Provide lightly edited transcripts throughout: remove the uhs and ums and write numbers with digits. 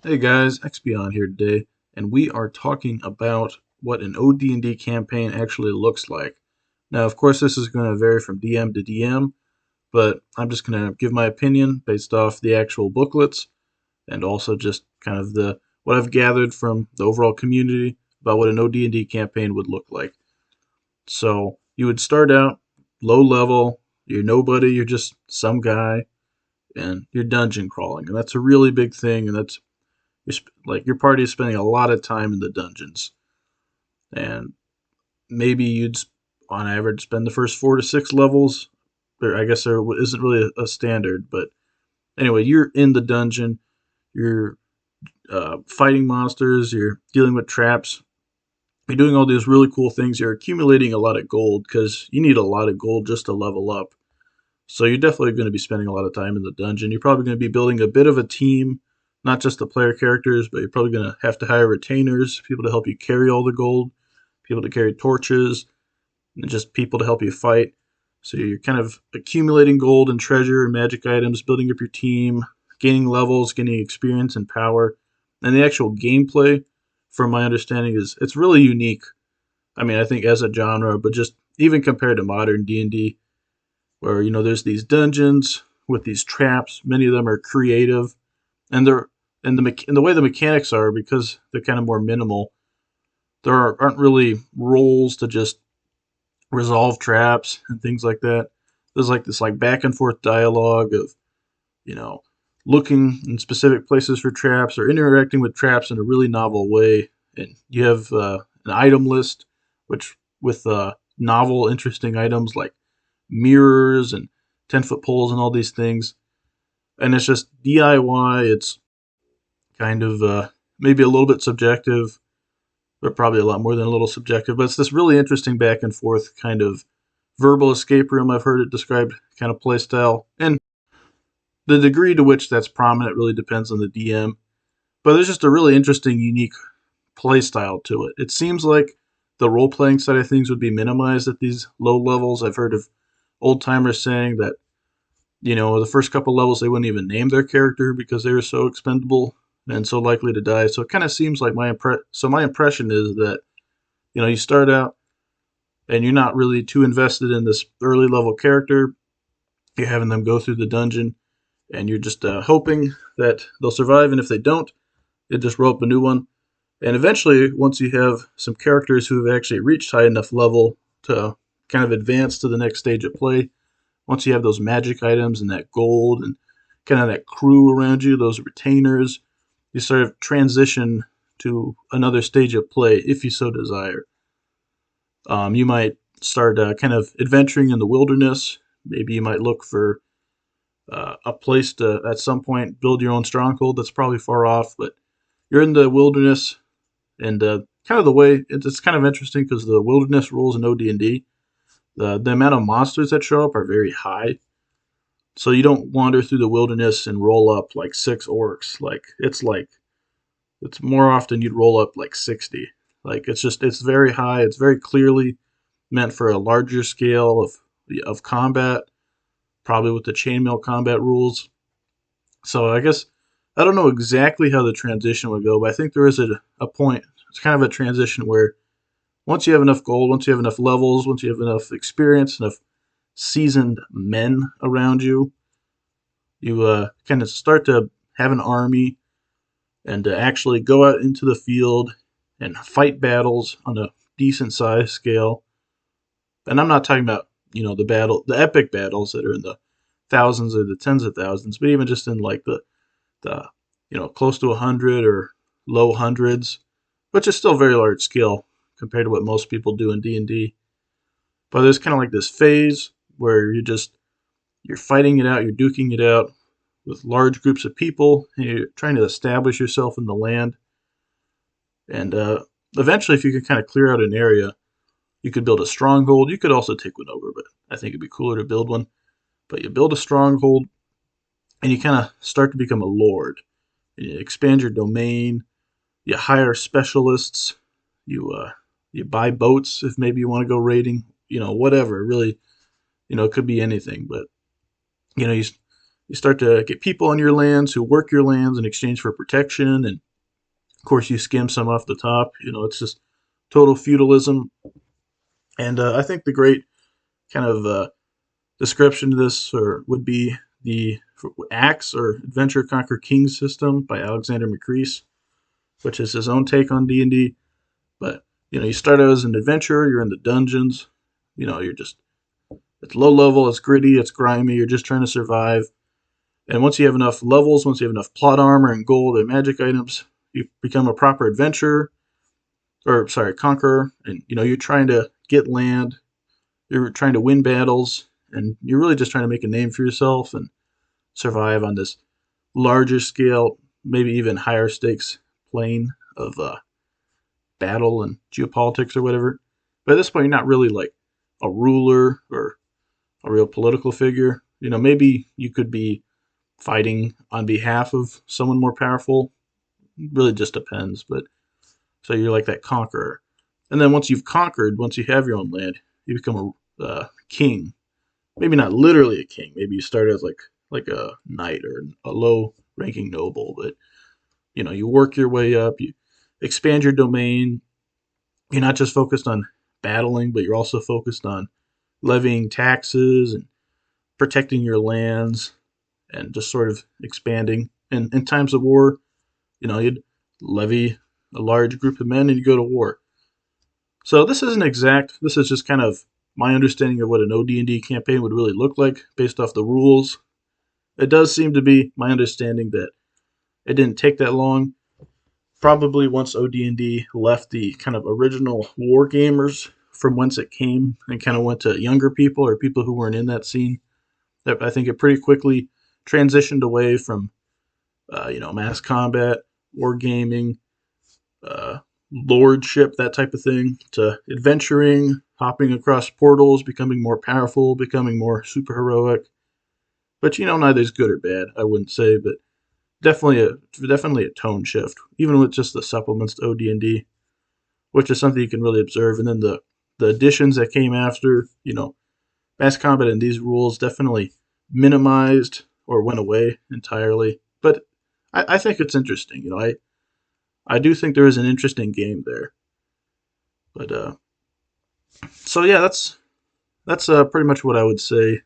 Hey guys, Ex-Peon here today, and we are talking about what an OD&D campaign actually looks like. Now, of course, this is going to vary from DM to DM, but I'm just going to give my opinion based off the actual booklets and also just kind of the what I've gathered from the overall community about what an OD&D campaign would look like. So, you would start out low level, you're nobody, you're just some guy, and you're dungeon crawling, and that's a really big thing, and that's like your party is spending a lot of time in the dungeons, and maybe you'd on average spend the first 4 to 6 levels. I guess there isn't really a standard, but anyway, you're in the dungeon. You're fighting monsters. You're dealing with traps. You're doing all these really cool things. You're accumulating a lot of gold because you need a lot of gold just to level up. So you're definitely going to be spending a lot of time in the dungeon. You're probably going to be building a bit of a team, not just the player characters, but you're probably going to have to hire retainers, people to help you carry all the gold, people to carry torches, and just people to help you fight. So you're kind of accumulating gold and treasure and magic items, building up your team, gaining levels, gaining experience and power. And the actual gameplay, from my understanding, is it's really unique. I mean, I think as a genre, but just even compared to modern D&D, where there's these dungeons with these traps. Many of them are creative, and the way the mechanics are, because they're kind of more minimal. Aren't really rules to just resolve traps and things like that. There's like this like back and forth dialogue of you know looking in specific places for traps or interacting with traps in a really novel way. And you have an item list, which with novel, interesting items like mirrors and 10-foot poles and all these things. And it's just DIY. It's kind of maybe a little bit subjective, but probably a lot more than a little subjective. But it's this really interesting back and forth kind of verbal escape room. I've heard it described kind of play style. And the degree to which that's prominent really depends on the DM. But there's just a really interesting, unique play style to it. It seems like the role playing side of things would be minimized at these low levels. I've heard of old timers saying that the first couple levels they wouldn't even name their character because they were so expendable and so likely to die. So it kind of seems like my impression is that you start out and you're not really too invested in this early level character. You're having them go through the dungeon, and you're just hoping that they'll survive. And if they don't, you just roll up a new one. And eventually, once you have some characters who have actually reached high enough level to kind of advance to the next stage of play, once you have those magic items and that gold and kind of that crew around you, those retainers, you sort of transition to another stage of play if you so desire. You might start kind of adventuring in the wilderness. Maybe you might look for a place to, at some point, build your own stronghold. That's probably far off, but you're in the wilderness, and kind of the way it's kind of interesting because the wilderness rules in OD&D, the amount of monsters that show up are very high. So you don't wander through the wilderness and roll up like 6 orcs. It's more often you'd roll up like 60. Like it's very high. It's very clearly meant for a larger scale of combat, probably with the chainmail combat rules. So I guess I don't know exactly how the transition would go, but I think there is a point. It's kind of a transition where once you have enough gold, once you have enough levels, once you have enough experience, enough seasoned men around you, you kind of start to have an army and to actually go out into the field and fight battles on a decent size scale. And I'm not talking about the epic battles that are in the thousands or the tens of thousands, but even just in like the close to 100 or low hundreds, which is still very large scale compared to what most people do in D&D. But there's kind of like this phase where you're fighting it out, you're duking it out with large groups of people, and you're trying to establish yourself in the land. And eventually, if you could kind of clear out an area, you could build a stronghold. You could also take one over, but I think it'd be cooler to build one. But you build a stronghold, and you kind of start to become a lord. And you expand your domain. You hire specialists. You buy boats if maybe you want to go raiding. Whatever. Really, it could be anything. But you You start to get people on your lands who work your lands in exchange for protection, and of course you skim some off the top. It's just total feudalism. And I think the great kind of description to this would be the Axe or Adventure Conquer King system by Alexander McCrease, which is his own take on D&D. But you start out as an adventurer. You're in the dungeons. You're just it's low level. It's gritty. It's grimy. You're just trying to survive. And once you have enough levels, once you have enough plot armor and gold and magic items, you become a proper adventurer, or sorry, conqueror. And you're trying to get land. You're trying to win battles, and you're really just trying to make a name for yourself and survive on this larger scale, maybe even higher stakes plane of battle and geopolitics or whatever. But at this point, you're not really like a ruler or a real political figure. Maybe you could be fighting on behalf of someone more powerful. It really just depends. But so you're like that conqueror. And then once you've conquered, once you have your own land, you become a king. Maybe not literally a king. Maybe you start as like a knight or a low ranking noble, but you work your way up, you expand your domain. You're not just focused on battling, but you're also focused on levying taxes and protecting your lands and just sort of expanding. And in times of war, you'd levy a large group of men and you go to war. So this isn't exact. This is just kind of my understanding of what an OD&D campaign would really look like based off the rules. It does seem to be my understanding that it didn't take that long. Probably once OD&D left the kind of original war gamers from whence it came and kind of went to younger people or people who weren't in that scene, that I think it pretty quickly transitioned away from mass combat, wargaming, lordship, that type of thing, to adventuring, hopping across portals, becoming more powerful, becoming more super heroic. But neither is good or bad, I wouldn't say, but definitely a tone shift, even with just the supplements to OD&D, which is something you can really observe. And then the additions that came after, mass combat and these rules definitely minimized or went away entirely. But I think it's interesting. I do think there is an interesting game there. But so yeah, that's pretty much what I would say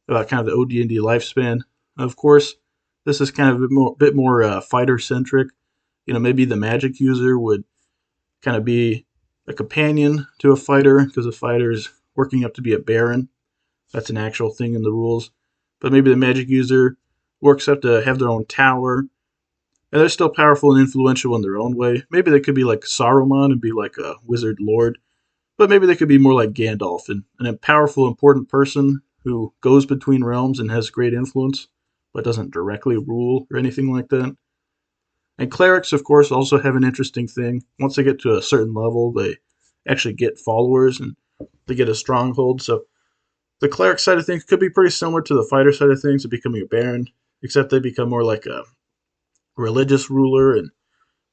about kind of the OD&D lifespan. Of course, this is kind of a bit more fighter centric. Maybe the magic user would kind of be a companion to a fighter because a fighter is working up to be a baron. That's an actual thing in the rules. But maybe the magic user works up to have their own tower, and they're still powerful and influential in their own way. Maybe they could be like Saruman and be like a wizard lord, but maybe they could be more like Gandalf and a powerful, important person who goes between realms and has great influence, but doesn't directly rule or anything like that. And clerics, of course, also have an interesting thing. Once they get to a certain level, they actually get followers and they get a stronghold. So the cleric side of things could be pretty similar to the fighter side of things of becoming a baron, except they become more like a religious ruler. And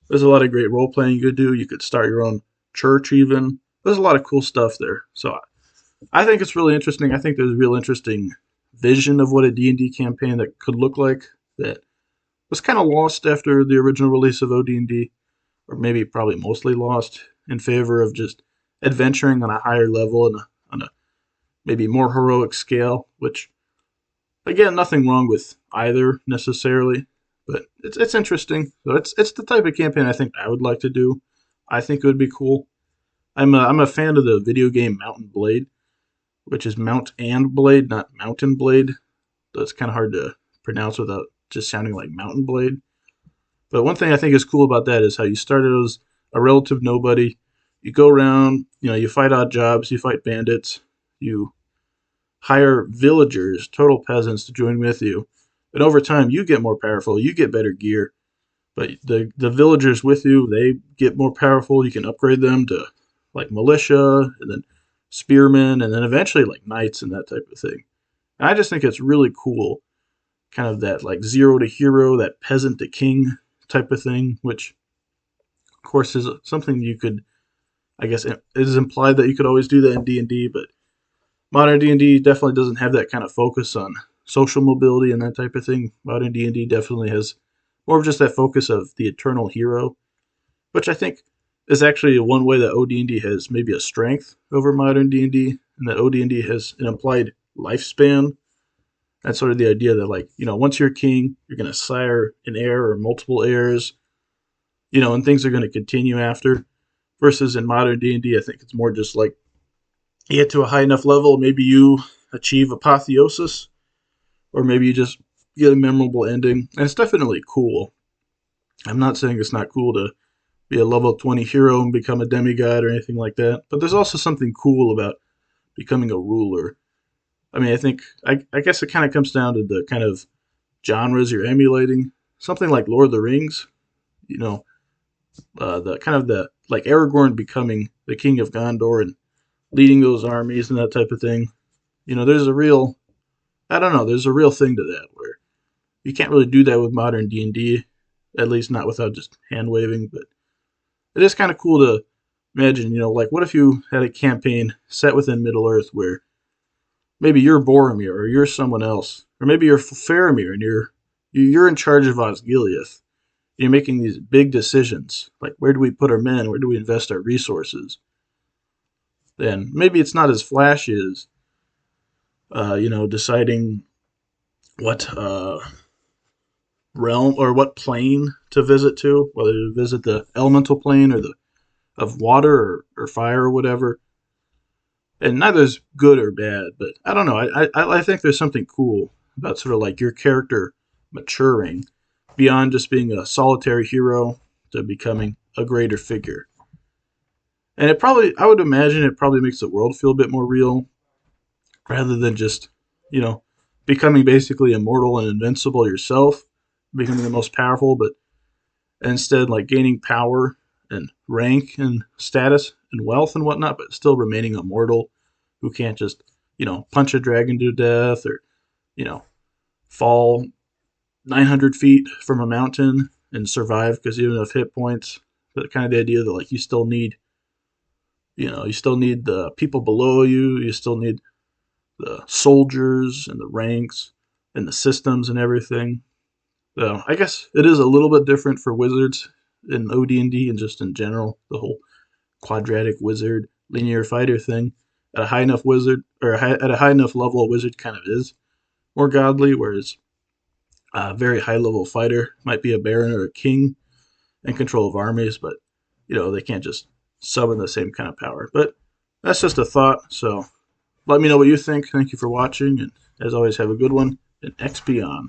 there's a lot of great role playing you could do. You could start your own church, even. There's a lot of cool stuff there. So I think it's really interesting. I think there's a real interesting vision of what a D&D campaign that could look like that was kind of lost after the original release of OD&D, or maybe probably mostly lost in favor of just adventuring on a higher level and on a maybe more heroic scale, which, again, nothing wrong with either necessarily, but it's interesting. So it's the type of campaign I think I would like to do. I think it would be cool. I'm a fan of the video game Mount and Blade, which is Mount and Blade, not Mountain Blade. So it's kind of hard to pronounce without just sounding like Mountain Blade. But one thing I think is cool about that is how you started as a relative nobody. You go around, you fight odd jobs, you fight bandits, you hire villagers, total peasants, to join with you. And over time, you get more powerful, you get better gear. But the villagers with you, they get more powerful. You can upgrade them to like militia, and then spearmen, and then eventually like knights and that type of thing. And I just think it's really cool, kind of that like zero to hero, that peasant to king type of thing, which of course is something you could, I guess it is implied that you could always do that in D&D, but modern D&D definitely doesn't have that kind of focus on social mobility and that type of thing. Modern D&D definitely has more of just that focus of the eternal hero, which I think is actually one way that OD&D has maybe a strength over modern D&D, and that OD&D has an implied lifespan. That's sort of the idea that, like, once you're king, you're going to sire an heir or multiple heirs, and things are going to continue after. Versus in modern D&D, I think it's more just like you get to a high enough level, maybe you achieve apotheosis, or maybe you just get a memorable ending. And it's definitely cool. I'm not saying it's not cool to be a level 20 hero and become a demigod or anything like that, but there's also something cool about becoming a ruler. I mean, I guess it kind of comes down to the kind of genres you're emulating. Something like Lord of the Rings, you know, the kind of the like Aragorn becoming the king of Gondor and leading those armies and that type of thing. There's a real, I don't know, there's a real thing to that where you can't really do that with modern D&D, at least not without just hand waving. But it is kind of cool to imagine, like what if you had a campaign set within Middle Earth where maybe you're Boromir or you're someone else, or maybe you're Faramir and you're in charge of Osgiliath. You're making these big decisions, like where do we put our men, where do we invest our resources. Then maybe it's not as flashy as deciding what realm or what plane to visit to, whether to visit the elemental plane or the of water or fire or whatever. And neither is good or bad, but I don't know. I think there's something cool about sort of like your character maturing beyond just being a solitary hero to becoming a greater figure. And I would imagine it probably makes the world feel a bit more real rather than just, you know, becoming basically immortal and invincible yourself, becoming the most powerful, but instead like gaining power and rank and status and wealth and whatnot, but still remaining immortal, who can't just, punch a dragon to death or, you know, fall 900 feet from a mountain and survive because you have enough hit points. But kind of the idea that like you still need the people below you. You still need the soldiers and the ranks and the systems and everything. So I guess it is a little bit different for wizards in OD&D and D and just in general, the whole quadratic wizard linear fighter thing. At a high enough wizard or at a high enough level, a wizard kind of is more godly, whereas a very high level fighter might be a baron or a king in control of armies, but they can't just summon the same kind of power. But that's just a thought. So let me know what you think. Thank you for watching, and as always, have a good one. And Ex-Peon.